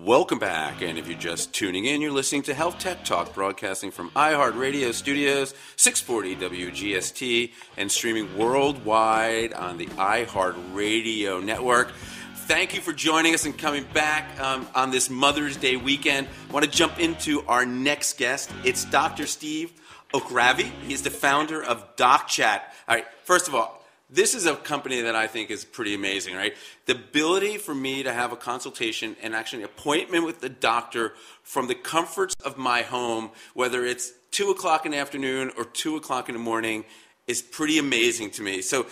Welcome back, and if you're just tuning in, you're listening to Health Tech Talk, broadcasting from iHeartRadio Studios, 640 WGST, and streaming worldwide on the iHeartRadio network. Thank you for joining us and coming back on this Mother's Day weekend. I want to jump into our next guest. It's Dr. Steve Okhravi. He's the founder of DocChat. All right, first of all, this is a company that I think is pretty amazing, right? The ability for me to have a consultation and actually an appointment with the doctor from the comforts of my home, whether it's 2 o'clock in the afternoon or 2 o'clock in the morning, is pretty amazing to me. So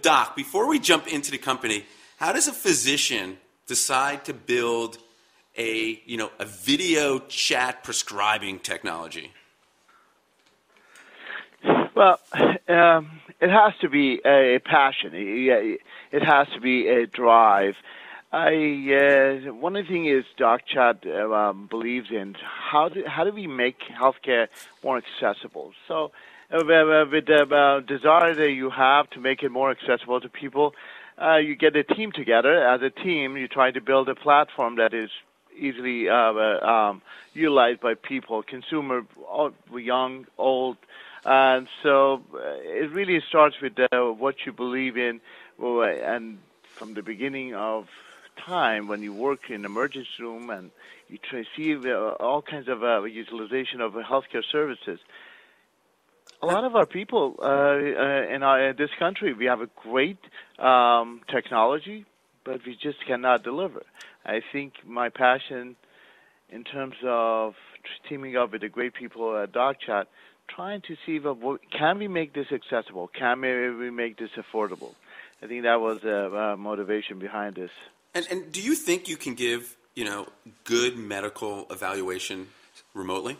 Doc, before we jump into the company, how does a physician decide to build a video chat prescribing technology? Well, it has to be a passion. It has to be a drive. One of the things is DocChat believes in how do we make healthcare more accessible. So with the desire that you have to make it more accessible to people, you get a team together. As a team, you try to build a platform that is easily utilized by people, consumer, young, old. And so it really starts with what you believe in, and from the beginning of time when you work in emergency room and you see all kinds of utilization of healthcare services. A lot of our people in this country, we have a great technology, but we just cannot deliver. I think my passion in terms of teaming up with the great people at DocChat, trying to see can we make this accessible? Can we make this affordable? I think that was the motivation behind this. And do you think you can give good medical evaluation remotely?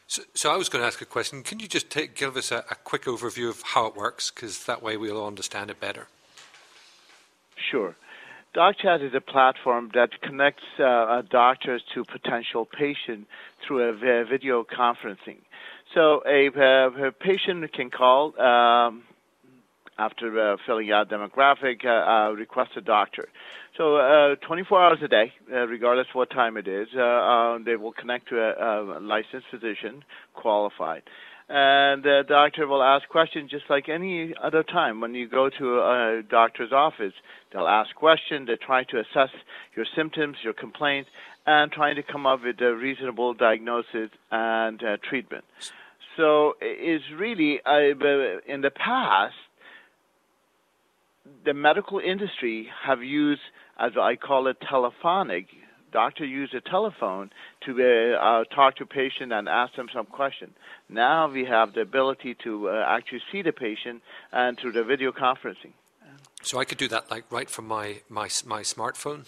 So I was going to ask a question. Can you just give us a quick overview of how it works? Because that way we'll understand it better. Sure. DocChat is a platform that connects doctors to potential patients through a video conferencing. So a patient can call after filling out demographic, request a doctor. So 24 hours a day, regardless what time it is, they will connect to a licensed physician, qualified. And the doctor will ask questions just like any other time. When you go to a doctor's office, they'll ask questions. They try to assess your symptoms, your complaints, and trying to come up with a reasonable diagnosis and treatment. So it's really, in the past, the medical industry have used, as I call it, telephonic. Doctor use a telephone to talk to patient and ask them some question. Now we have the ability to actually see the patient and through the video conferencing. So I could do that right from my smartphone?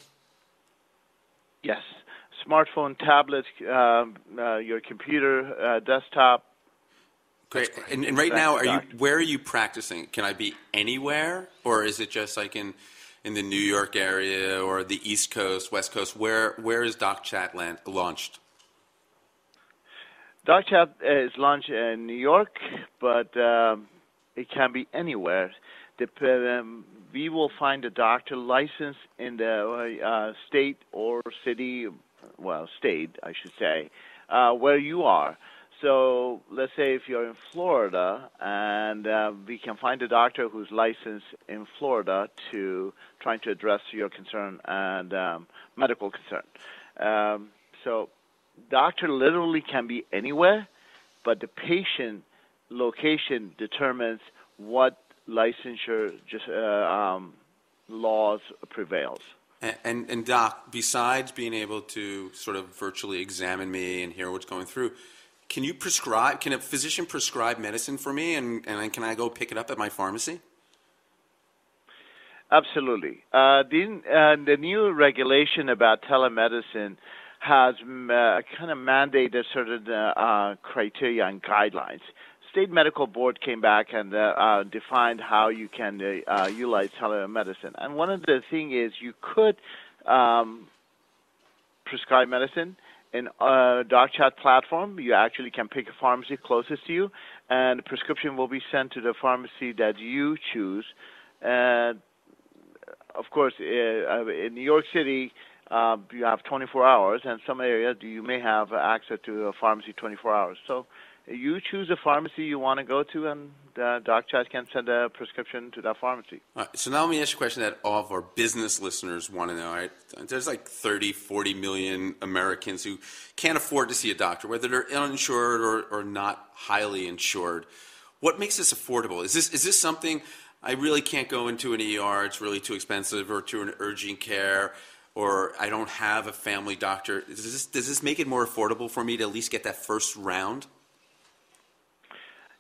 Yes. Smartphone, tablet, your computer, desktop. Great. And right now, where are you practicing? Can I be anywhere, or is it just like in the New York area or the East Coast, West Coast? Where is DocChat launched? DocChat is launched in New York, but it can be anywhere. We will find a doctor licensed in the state or city, well, state, I should say, where you are. So let's say if you're in Florida, and we can find a doctor who's licensed in Florida trying to address your concern and medical concern. So doctor literally can be anywhere, but the patient location determines what licensure laws prevails. And Doc, besides being able to sort of virtually examine me and hear what's going through, can a physician prescribe medicine for me, and can I go pick it up at my pharmacy? Absolutely. The new regulation about telemedicine has kind of mandated certain criteria and guidelines. State Medical Board came back and defined how you can utilize telemedicine. And one of the things is you could prescribe medicine. In a DocChat platform, you actually can pick a pharmacy closest to you, and the prescription will be sent to the pharmacy that you choose. And of course, in New York City, you have 24 hours, and some areas you may have access to a pharmacy 24 hours. So you choose a pharmacy you want to go to, and DocChat can send a prescription to that pharmacy. All right, so now let me ask you a question that all of our business listeners want to know. Right? There's like 30, 40 million Americans who can't afford to see a doctor, whether they're uninsured or not highly insured. What makes this affordable? Is this something I really can't go into an ER, it's really too expensive, or to an urgent care, or I don't have a family doctor? Does this make it more affordable for me to at least get that first round?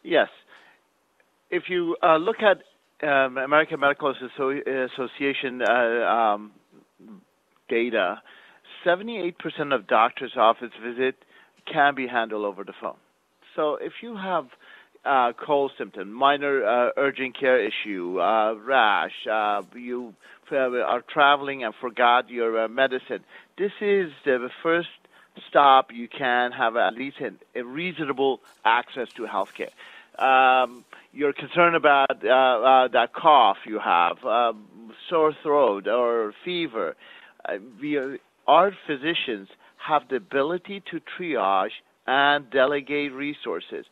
Yes. If you look at American Medical Association data, 78% of doctor's office visit can be handled over the phone. So if you have cold symptom, minor urgent care issue, rash, you are traveling and forgot your medicine, this is the first stop you can have at least a reasonable access to health care. You're concerned about that cough you have, sore throat or fever. Our physicians have the ability to triage and delegate resources.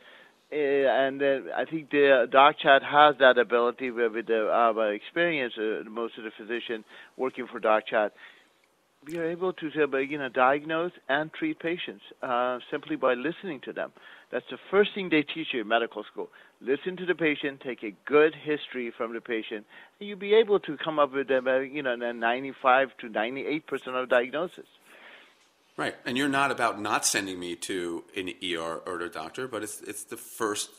And I think the DocChat has that ability with the experience, most of the physicians working for DocChat. We are able to diagnose and treat patients simply by listening to them. That's the first thing they teach you in medical school. Listen to the patient, take a good history from the patient, and you'll be able to come up with a 95 to 98% of diagnosis. Right, and you're not about not sending me to an ER or a doctor, but it's the first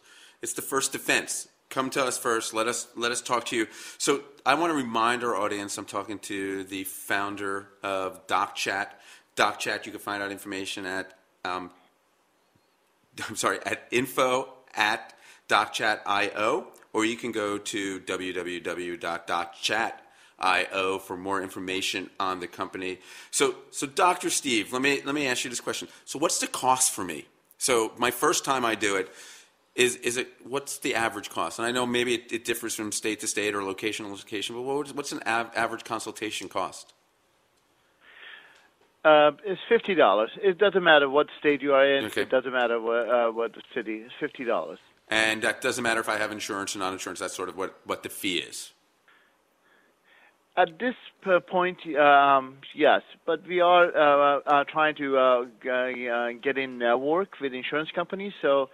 defense. Come to us first. Let us talk to you. So I want to remind our audience, I'm talking to the founder of DocChat. DocChat, you can find out information at info@DocChat.io, or you can go to www.DocChat.io for more information on the company. So Dr. Steve, let me ask you this question. So what's the cost for me? So my first time I do it, is it, what's the average cost? And I know maybe it differs from state to state or location to location, but what's an average consultation cost? It's $50. It doesn't matter what state you are in. Okay. It doesn't matter what the city. It's $50. And that doesn't matter if I have insurance or non-insurance. That's sort of what the fee is. At this point, yes, but we are trying to get in work with insurance companies, so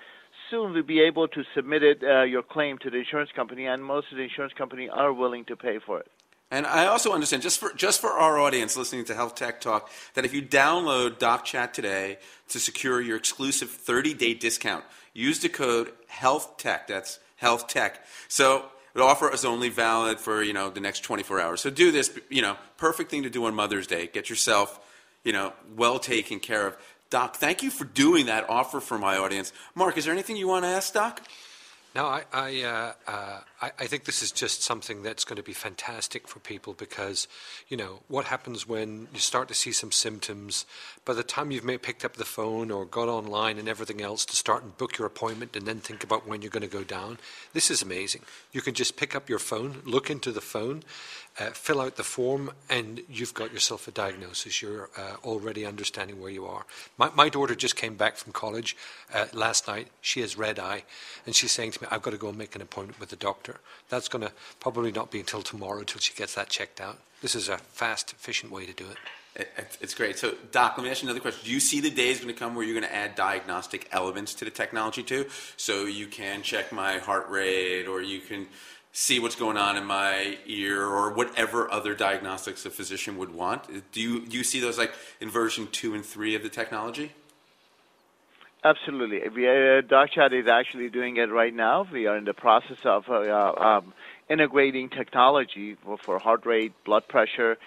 soon we'll be able to submit your claim to the insurance company, and most of the insurance companies are willing to pay for it. And I also understand, just for our audience listening to Health Tech Talk, that if you download DocChat today to secure your exclusive 30-day discount, use the code HealthTech. That's HealthTech. So the offer is only valid for the next 24 hours. So do this. Perfect thing to do on Mother's Day. Get yourself well taken care of. Doc, thank you for doing that offer for my audience. Mark, is there anything you want to ask, Doc? No, I think this is just something that's going to be fantastic for people because, what happens when you start to see some symptoms, by the time you've picked up the phone or got online and everything else to start and book your appointment and then think about when you're going to go down, this is amazing. You can just pick up your phone, look into the phone, fill out the form, and you've got yourself a diagnosis. You're already understanding where you are. My daughter just came back from college last night. She has red eye, and she's saying to me, I've got to go and make an appointment with the doctor. That's going to probably not be until tomorrow till she gets that checked out. This is a fast, efficient way to do it. It's great. So, Doc, let me ask you another question. Do you see the day is going to come where you're going to add diagnostic elements to the technology too? So you can check my heart rate, or you can see what's going on in my ear, or whatever other diagnostics a physician would want. Do you see those like in version 2 and 3 of the technology? Absolutely. DocChat is actually doing it right now. We are in the process of integrating technology for heart rate, blood pressure,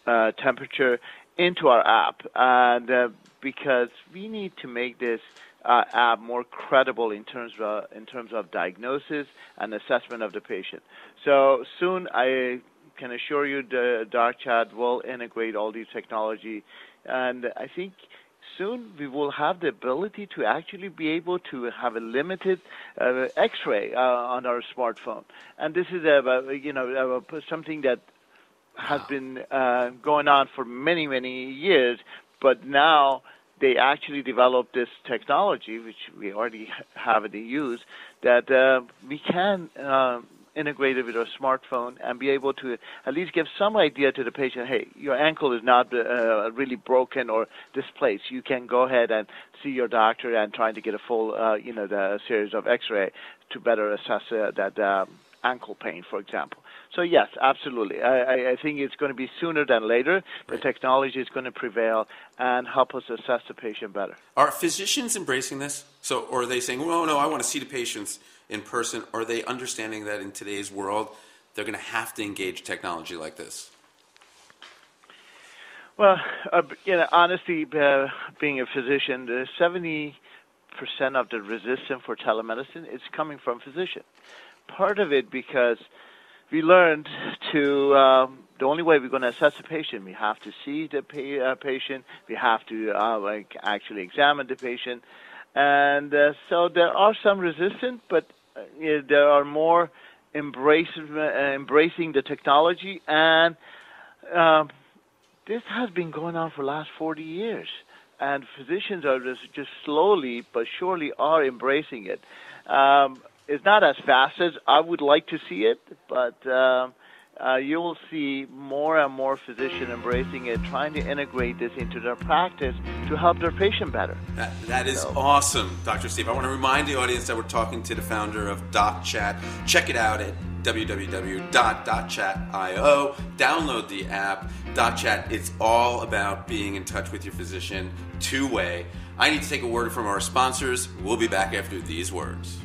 temperature into our app, and because we need to make this app more credible in terms of diagnosis and assessment of the patient. So soon, I can assure you, the DocChat will integrate all these technology, and I think soon we will have the ability to actually be able to have a limited X-ray on our smartphone, and this is something that has been going on for many, many years, but now they actually developed this technology, which we already have in use, that we can integrate it with our smartphone and be able to at least give some idea to the patient, hey, your ankle is not really broken or displaced. You can go ahead and see your doctor and try to get a full, the series of X-ray to better assess that ankle pain, for example. So yes, absolutely. I think it's going to be sooner than later. The technology is going to prevail and help us assess the patient better. Are physicians embracing this? So, or are they saying, well, no, I want to see the patients in person? Are they understanding that in today's world, they're going to have to engage technology like this? Well, honestly, being a physician, 70% of the resistance for telemedicine is coming from physicians. Part of it because we learned to the only way we're going to assess a patient, we have to see the patient, we have to actually examine the patient, and so there are some resistance, but there are more embracing the technology, and this has been going on for the last 40 years, and physicians are just slowly but surely are embracing it. It's not as fast as I would like to see it, but you will see more and more physicians embracing it, trying to integrate this into their practice to help their patient better. That is awesome, Dr. Steve. I want to remind the audience that we're talking to the founder of DocChat. Check it out at www.docchat.io. Download the app. DocChat, it's all about being in touch with your physician, two-way. I need to take a word from our sponsors. We'll be back after these words.